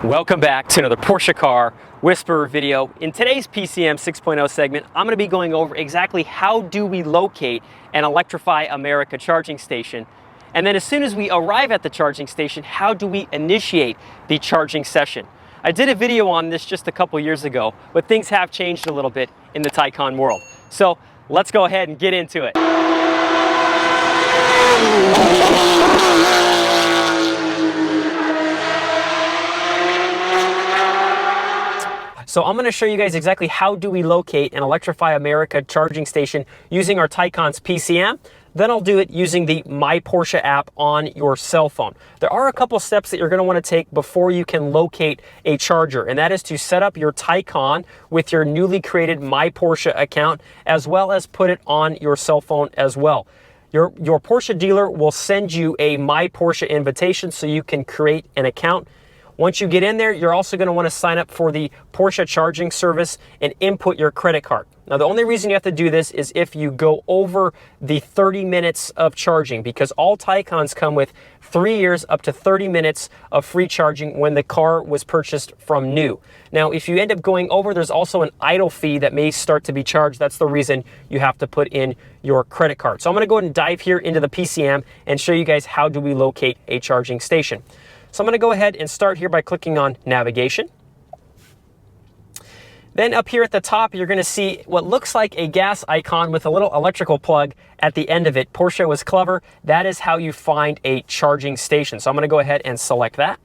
Welcome back to another Porsche Car Whisperer video. In today's PCM 6.0 segment, I'm going to be going over exactly how do we locate an Electrify America charging station. And then as soon as we arrive at the charging station, how do we initiate the charging session? I did a video on this just a couple years ago, but things have changed a little bit in the Taycan world. So let's go ahead and get into it. So I'm going to show you guys exactly how do we locate an Electrify America charging station using our Taycan's PCM. Then I'll do it using the My Porsche app on your cell phone. There are a couple steps that you're going to want to take before you can locate a charger, and that is to set up your Taycan with your newly created My Porsche account, as well as put it on your cell phone as well. Your Porsche dealer will send you a My Porsche invitation so you can create an account. Once you get in there, you're also going to want to sign up for the Porsche charging service and input your credit card. Now, the only reason you have to do this is if you go over the 30 minutes of charging, because all Taycans come with 3 years up to 30 minutes of free charging when the car was purchased from new. Now, if you end up going over, there's also an idle fee that may start to be charged. That's the reason you have to put in your credit card. So I'm going to go ahead and dive here into the PCM and show you guys how do we locate a charging station. So I'm going to go ahead and start here by clicking on navigation. Then up here at the top, you're going to see what looks like a gas icon with a little electrical plug at the end of it. Porsche was clever. That is how you find a charging station. So I'm going to go ahead and select that.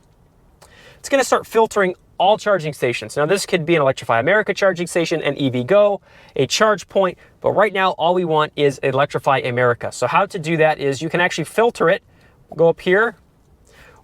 It's going to start filtering all charging stations. Now this could be an Electrify America charging station, an EVgo, a charge point, but right now all we want is Electrify America. So how to do that is you can actually filter it. Go up here.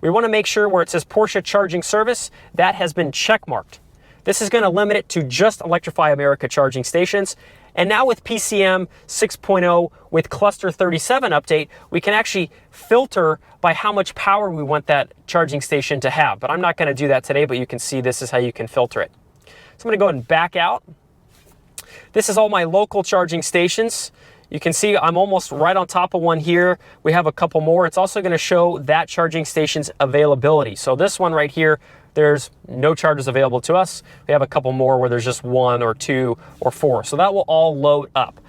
We want to make sure where it says Porsche charging service, that has been check marked. This is going to limit it to just Electrify America charging stations. And now with PCM 6.0 with Cluster 37 update, we can actually filter by how much power we want that charging station to have. But I'm not going to do that today, but you can see this is how you can filter it. So I'm going to go ahead and back out. This is all my local charging stations. You can see I'm almost right on top of one here. We have a couple more. It's also going to show that charging station's availability. So this one right here, there's no charges available to us. We have a couple more where there's just 1 or 2 or 4. So that will all load up.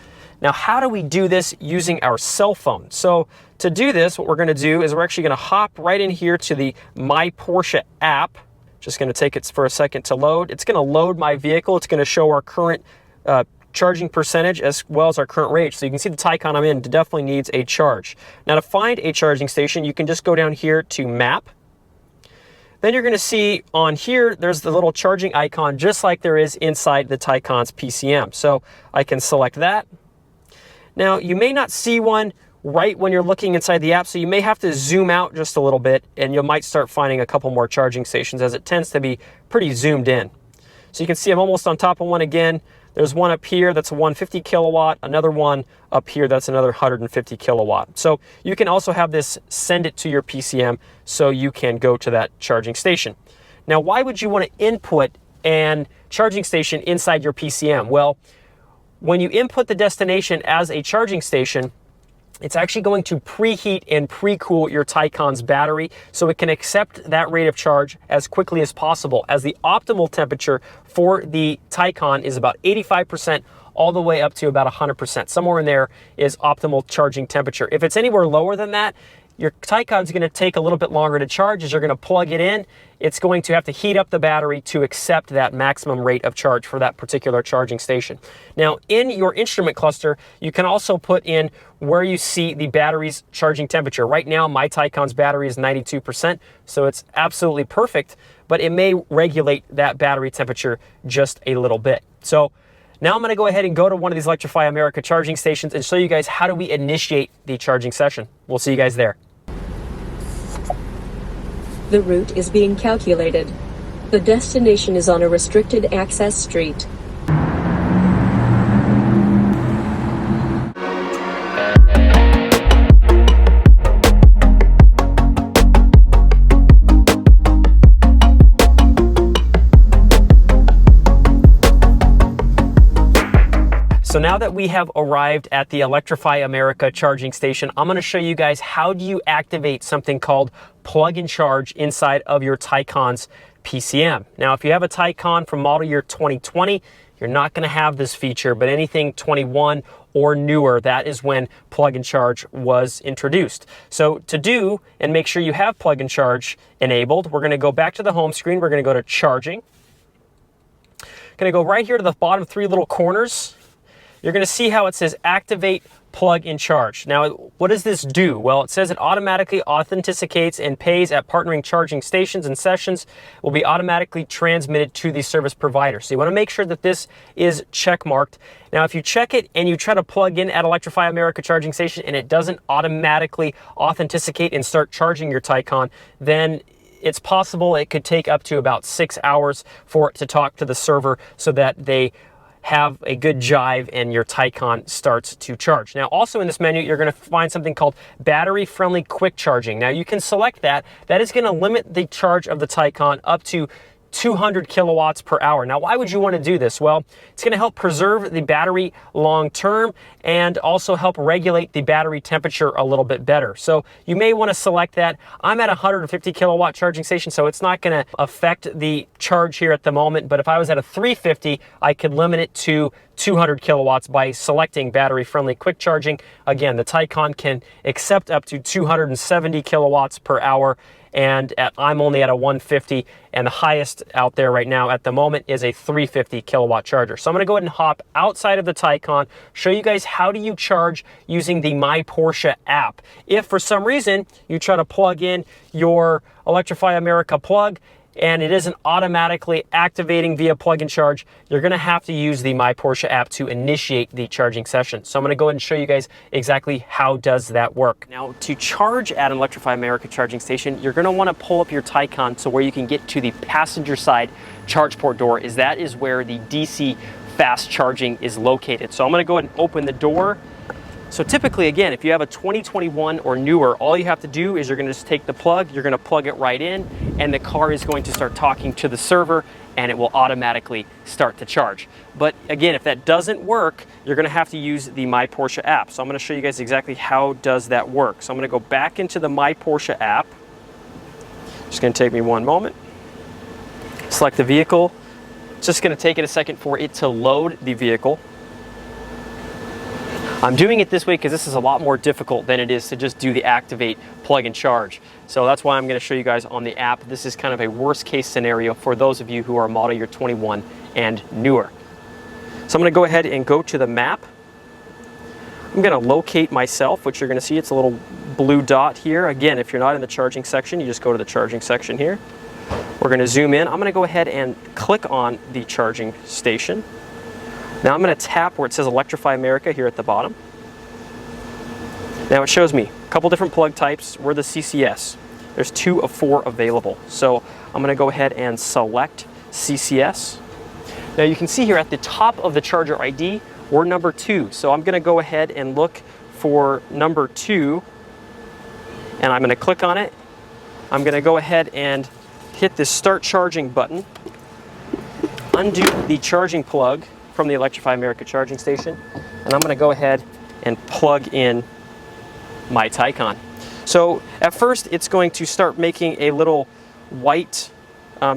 Now, how do we do this using our cell phone? So to do this, what we're going to do is we're actually going to hop right in here to the My Porsche app. Just going to take it for a second to load. It's going to load my vehicle. It's going to show our current charging percentage as well as our current range. So you can see the Taycan I'm in definitely needs a charge. Now to find a charging station, you can just go down here to map. Then you're going to see on here, there's the little charging icon just like there is inside the Taycan's PCM. So I can select that. Now you may not see one right when you're looking inside the app, so you may have to zoom out just a little bit and you might start finding a couple more charging stations as it tends to be pretty zoomed in. So you can see I'm almost on top of one again. There's one up here that's a 150 kilowatt, another one up here that's another 150 kilowatt. So you can also have this send it to your PCM so you can go to that charging station. Now, why would you want to input an charging station inside your PCM? Well, when you input the destination as a charging station, it's actually going to preheat and pre-cool your Taycan's battery so it can accept that rate of charge as quickly as possible, as the optimal temperature for the Taycan is about 85% all the way up to about 100%. Somewhere in there is optimal charging temperature. If it's anywhere lower than that, your Taycan's going to take a little bit longer to charge. As you're going to plug it in, it's going to have to heat up the battery to accept that maximum rate of charge for that particular charging station. Now, in your instrument cluster, you can also put in where you see the battery's charging temperature. Right now, my Taycan's battery is 92%, so it's absolutely perfect, but it may regulate that battery temperature just a little bit. So now I'm going to go ahead and go to one of these Electrify America charging stations and show you guys how do we initiate the charging session. We'll see you guys there. The route is being calculated. The destination is on a restricted access street. So now that we have arrived at the Electrify America charging station, I'm going to show you guys how do you activate something called plug and charge inside of your Taycan's PCM. Now, if you have a Taycan from model year 2020, you're not going to have this feature, but anything 21 or newer, that is when plug and charge was introduced. So to do and make sure you have plug and charge enabled, we're going to go back to the home screen. We're going to go to charging. Going to go right here to the bottom 3 little corners. You're going to see how it says activate plug and charge. Now, what does this do? Well, it says it automatically authenticates and pays at partnering charging stations, and sessions will be automatically transmitted to the service provider. So you want to make sure that this is check marked. Now, if you check it and you try to plug in at Electrify America charging station and it doesn't automatically authenticate and start charging your Taycan, then it's possible it could take up to about 6 hours for it to talk to the server so that they have a good jive and your Taycan starts to charge. Now, also in this menu, you're going to find something called battery-friendly quick charging. Now, you can select that. That is going to limit the charge of the Taycan up to 200 kilowatts per hour. Now, why would you want to do this? Well, it's going to help preserve the battery long term and also help regulate the battery temperature a little bit better. So you may want to select that. I'm at a 150 kilowatt charging station, so it's not going to affect the charge here at the moment. But if I was at a 350, I could limit it to 200 kilowatts by selecting battery friendly quick charging. Again, the Taycan can accept up to 270 kilowatts per hour. And I'm only at a 150, and the highest out there right now at the moment is a 350 kilowatt charger. So I'm going to go ahead and hop outside of the Taycan, show you guys how do you charge using the My Porsche app. If for some reason you try to plug in your Electrify America plug and it isn't automatically activating via plug and charge, you're going to have to use the My Porsche app to initiate the charging session. So I'm going to go ahead and show you guys exactly how does that work. Now, to charge at an Electrify America charging station, you're going to want to pull up your Taycan so where you can get to the passenger side charge port door, is that is where the DC fast charging is located. So I'm going to go ahead and open the door. So typically, again, if you have a 2021 or newer, all you have to do is you're going to just take the plug, you're going to plug it right in, and the car is going to start talking to the server, and it will automatically start to charge. But again, if that doesn't work, you're going to have to use the My Porsche app. So I'm going to show you guys exactly how does that work. So I'm going to go back into the My Porsche app. Just going to take me one moment. Select the vehicle. It's just going to take it a second for it to load the vehicle. I'm doing it this way because this is a lot more difficult than it is to just do the activate, plug and charge. So that's why I'm going to show you guys on the app. This is kind of a worst case scenario for those of you who are model year 21 and newer. So I'm going to go ahead and go to the map. I'm going to locate myself, which you're going to see it's a little blue dot here. Again, if you're not in the charging section, you just go to the charging section here. We're going to zoom in. I'm going to go ahead and click on the charging station. Now I'm going to tap where it says Electrify America here at the bottom. Now it shows me a couple different plug types. We're the CCS. There's 2 of 4 available. So I'm going to go ahead and select CCS. Now you can see here at the top of the charger ID, we're number 2. So I'm going to go ahead and look for number 2, and I'm going to click on it. I'm going to go ahead and hit this Start Charging button, undo the charging plug from the Electrify America charging station, and I'm going to go ahead and plug in my Taycan. So at first it's going to start making a little white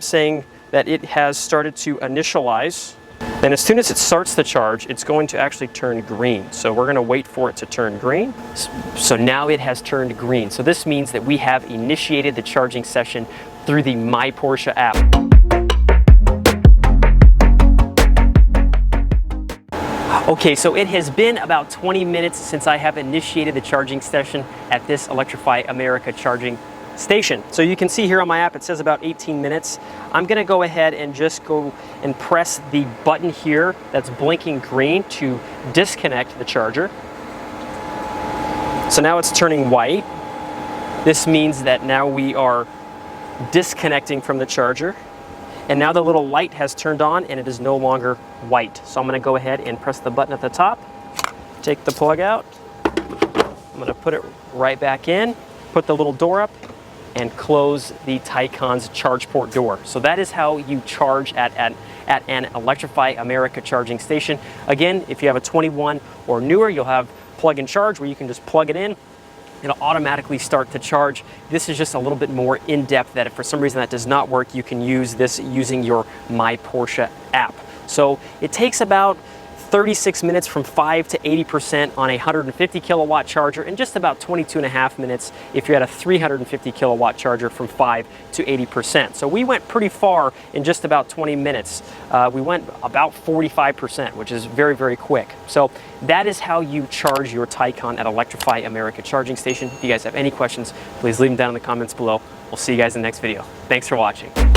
saying that it has started to initialize. Then as soon as it starts the charge, it's going to actually turn green. So we're going to wait for it to turn green. So now it has turned green. So this means that we have initiated the charging session through the My Porsche app. Okay, so it has been about 20 minutes since I have initiated the charging session at this Electrify America charging station. So you can see here on my app, it says about 18 minutes. I'm gonna go ahead and just go and press the button here that's blinking green to disconnect the charger. So now it's turning white. This means that now we are disconnecting from the charger. And now the little light has turned on and it is no longer white. So I'm going to go ahead and press the button at the top, take the plug out. I'm going to put it right back in, put the little door up, and close the Taycan's charge port door. So that is how you charge at an Electrify America charging station. Again, if you have a 21 or newer, you'll have plug and charge where you can just plug it in, it'll automatically start to charge. This is just a little bit more in-depth, that if for some reason that does not work, you can use this using your My Porsche app. So it takes about 36 minutes from 5 to 80% on a 150 kilowatt charger, and just about 22.5 minutes if you're at a 350 kilowatt charger from 5 to 80%. So we went pretty far in just about 20 minutes. We went about 45%, which is very, very quick. So that is how you charge your Taycan at Electrify America charging station. If you guys have any questions, please leave them down in the comments below. We'll see you guys in the next video. Thanks for watching.